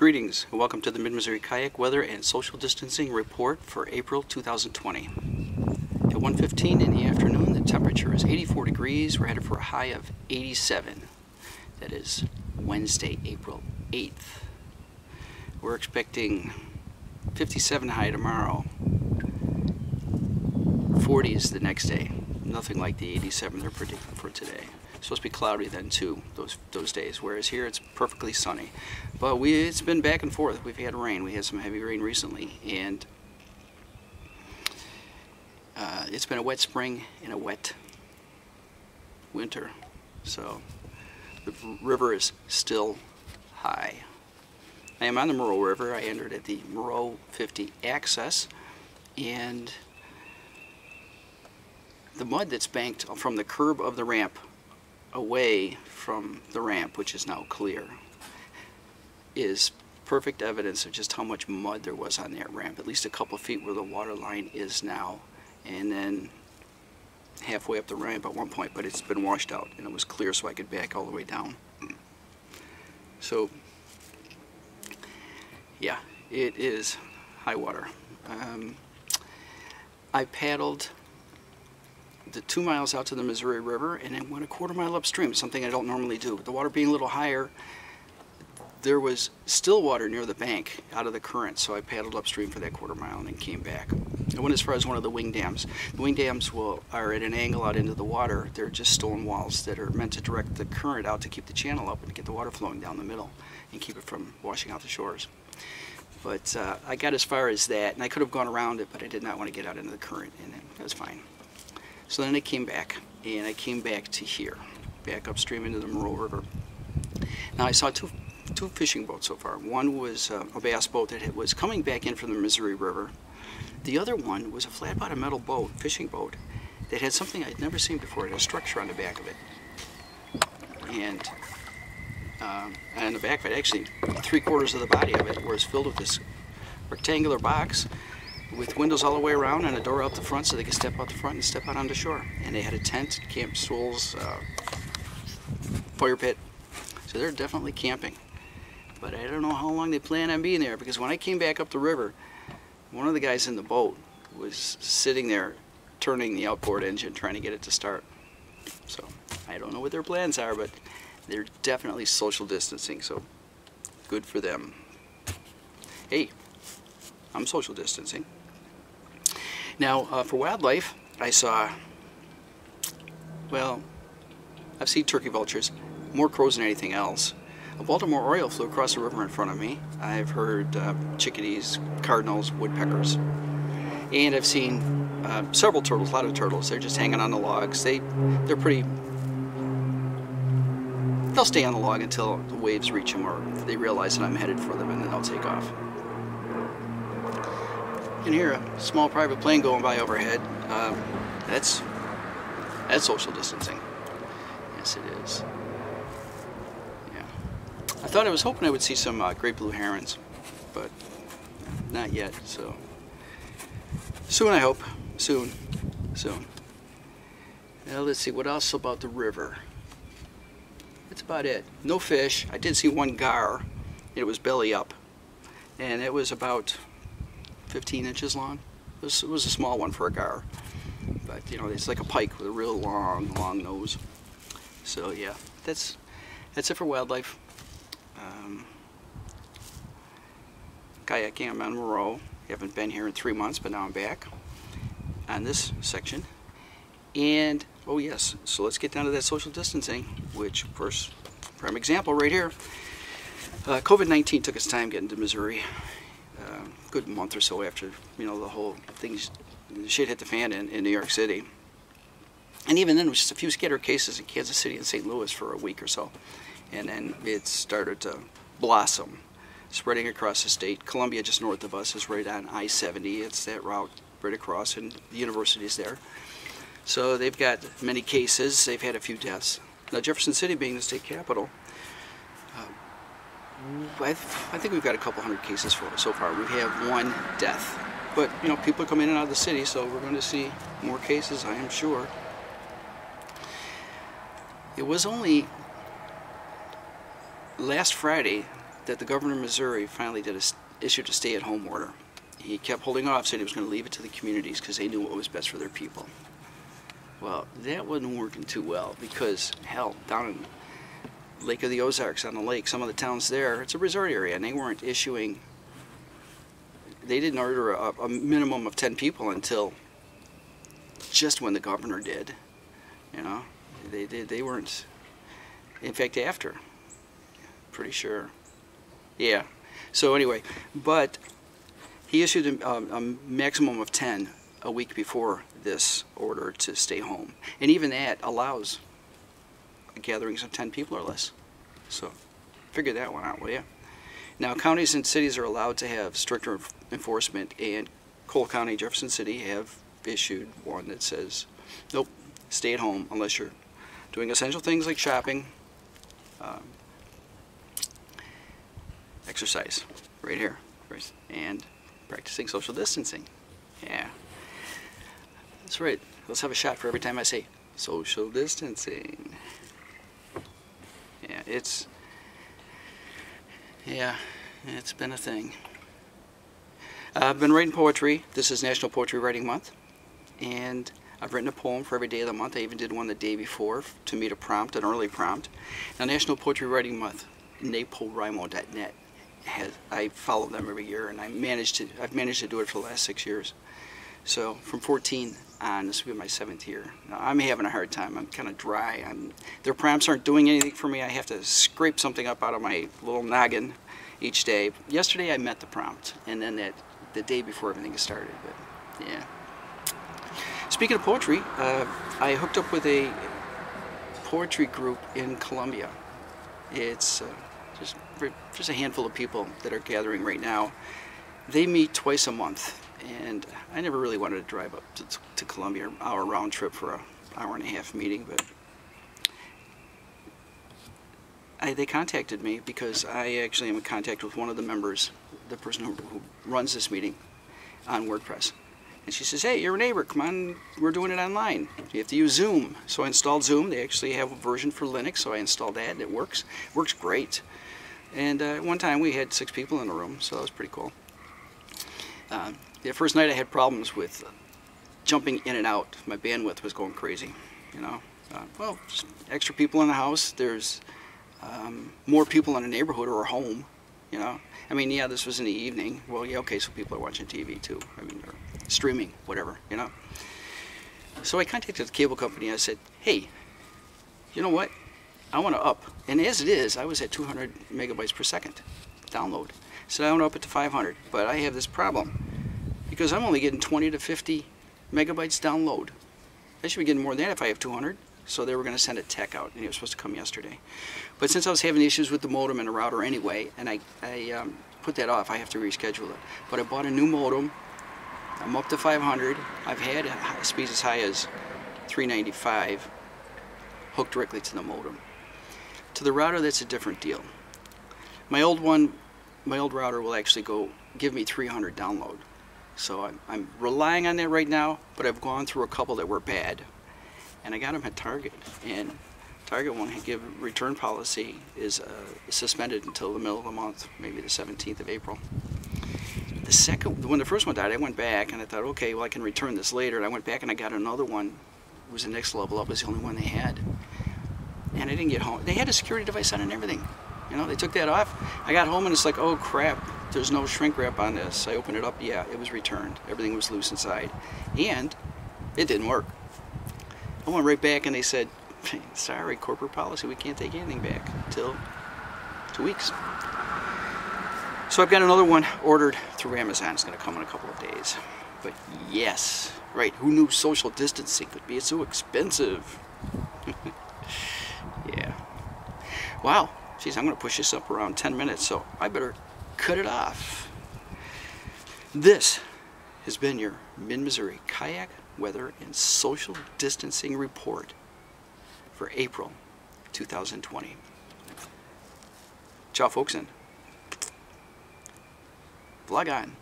Greetings and welcome to the Mid-Missouri Kayak Weather and Social Distancing Report for April 2020. At 1:15 in the afternoon, the temperature is 84 degrees. We're headed for a high of 87. That is Wednesday, April 8th. We're expecting 57 high tomorrow. 40s the next day. Nothing like the 87 they're predicting for today. It's supposed to be cloudy then too, those days, whereas here it's perfectly sunny. But it's been back and forth. We've had rain. We had some heavy rain recently, and it's been a wet spring and a wet winter. So the river is still high. I am on the Moreau River. I entered at the Moreau 50 access, and the mud that's banked from the curb of the ramp away from the ramp, which is now clear, is perfect evidence of just how much mud there was on that ramp. At least a couple feet where the water line is now, and then halfway up the ramp at one point, but it's been washed out and it was clear so I could back all the way down. So yeah, it is high water. I paddled the 2 miles out to the Missouri River and then went a quarter mile upstream, something I don't normally do. With the water being a little higher, there was still water near the bank out of the current, so I paddled upstream for that quarter mile and then came back. I went as far as one of the wing dams. The wing dams are at an angle out into the water. They're just stone walls that are meant to direct the current out to keep the channel up and get the water flowing down the middle and keep it from washing out the shores. But I got as far as that, and I could have gone around it, but I did not want to get out into the current, and that was fine. So then I came back, and I came back to here, back upstream into the Moreau River. Now I saw two fishing boats so far. One was a bass boat that was coming back in from the Missouri River. The other one was a flat-bottom metal boat, fishing boat, that had something I'd never seen before. It had a structure on the back of it. And on the back of it, actually, 3/4 of the body of it was filled with this rectangular box with windows all the way around and a door out the front so they could step out the front and step out on the shore. And they had a tent, camp stools, fire pit. So they're definitely camping. But I don't know how long they plan on being there, because when I came back up the river, one of the guys in the boat was sitting there turning the outboard engine, trying to get it to start. So I don't know what their plans are, but they're definitely social distancing, so good for them. Hey, I'm social distancing. Now, for wildlife, I saw, well, I've seen turkey vultures, more crows than anything else. A Baltimore oriole flew across the river in front of me. I've heard chickadees, cardinals, woodpeckers. And I've seen several turtles, a lot of turtles. They're just hanging on the logs. They'll stay on the log until the waves reach them or they realize that I'm headed for them, and then they'll take off. You can hear a small private plane going by overhead. That's social distancing. Yes, it is. Yeah. I was hoping I would see some great blue herons, but not yet. So soon, I hope. Soon. Now let's see what else about the river. That's about it. No fish. I did see one gar. It was belly up, and it was about 15 inches long. It was a small one for a gar, but you know, it's like a pike with a real long nose. So yeah, that's it for wildlife. Kayaking, I'm on Moreau. Haven't been here in 3 months, but now I'm back on this section. And oh yes, so let's get down to that social distancing, which of course, prime example right here. COVID-19 took its time getting to Missouri. Good month or so after, you know, the whole thing, shit hit the fan in New York City. And even then, it was just a few scattered cases in Kansas City and St. Louis for a week or so. And then it started to blossom, spreading across the state. Columbia, just north of us, is right on I-70. It's that route right across, and the university's there. So they've got many cases. They've had a few deaths. Now, Jefferson City being the state capital, I think we've got a couple hundred cases so far. We have 1 death. But, you know, people come in and out of the city, so we're going to see more cases, I am sure. It was only last Friday that the governor of Missouri finally issued a stay-at-home order. He kept holding off, saying he was going to leave it to the communities because they knew what was best for their people. Well, that wasn't working too well because, hell, down in Lake of the Ozarks on the lake, some of the towns there, it's a resort area, and they weren't issuing, they didn't order a minimum of 10 people until just when the governor did. You know, they weren't, in fact, after, pretty sure. Yeah, so anyway, but he issued a maximum of 10 a week before this order to stay home. And even that allows gatherings of 10 people or less. So figure that one out, will you? Now, counties and cities are allowed to have stricter enforcement, and Cole County, Jefferson City have issued one that says, nope, stay at home unless you're doing essential things like shopping, exercise, right here, and practicing social distancing. Yeah, that's right. Let's have a shot for every time I say social distancing. Yeah, it's been a thing. I've been writing poetry. This is National Poetry Writing Month, and I've written a poem for every day of the month. I even did one the day before to meet a prompt, an early prompt. Now, National Poetry Writing Month, napolrimo.net. I follow them every year, and I've managed to do it for the last 6 years. So from 14 on, this will be my 7th year. Now, I'm having a hard time. I'm kind of dry. Their prompts aren't doing anything for me. I have to scrape something up out of my little noggin each day. Yesterday I met the prompt, and then the day before everything started. But yeah. Speaking of poetry, I hooked up with a poetry group in Columbia. It's just a handful of people that are gathering right now. They meet twice a month, and I never really wanted to drive up to Columbia, an hour round trip for an hour-and-a-half meeting, but they contacted me because I actually am in contact with one of the members, the person who runs this meeting on WordPress. And she says, hey, you're a neighbor, come on, we're doing it online. You have to use Zoom. So I installed Zoom. They actually have a version for Linux, so I installed that, and it works. Works great. And one time we had 6 people in the room, so that was pretty cool. The first night I had problems with jumping in and out. My bandwidth was going crazy, you know. Well, just extra people in the house. There's more people in the neighborhood or home, you know. I mean, yeah, this was in the evening. Well, yeah, okay, so people are watching TV too. I mean, or streaming, whatever, you know. So I contacted the cable company. I said, hey, you know what? I want to up. And as it is, I was at 200 megabytes per second download. So I want to up it to 500. But I have this problem because I'm only getting 20 to 50 megabytes download. I should be getting more than that if I have 200. So they were going to send a tech out, and he was supposed to come yesterday. But since I was having issues with the modem and the router anyway, and I put that off, I have to reschedule it. But I bought a new modem. I'm up to 500. I've had speeds as high as 395 hooked directly to the modem. To the router, that's a different deal. My old router will actually give me 300 download. So I'm relying on that right now, but I've gone through a couple that were bad. And I got them at Target, and Target won't give return policy is suspended until the middle of the month, maybe the 17th of April. When the first one died, I went back and I thought, okay, well I can return this later. And I went back and I got another one. It was the next level up. It was the only one they had. And I didn't get home. They had a security device on it and everything. You know, they took that off. I got home and it's like, oh crap, there's no shrink wrap on this. I opened it up, yeah, it was returned. Everything was loose inside. And it didn't work. I went right back and they said, sorry, corporate policy, we can't take anything back until 2 weeks. So I've got another one ordered through Amazon. It's going to come in a couple of days. But yes, right, who knew social distancing could be so expensive? Yeah. Wow, geez, I'm going to push this up around 10 minutes, so I better cut it off. This has been your Mid-Missouri Kayak Weather and Social Distancing Report for April 2020. Ciao, folks, and vlog on.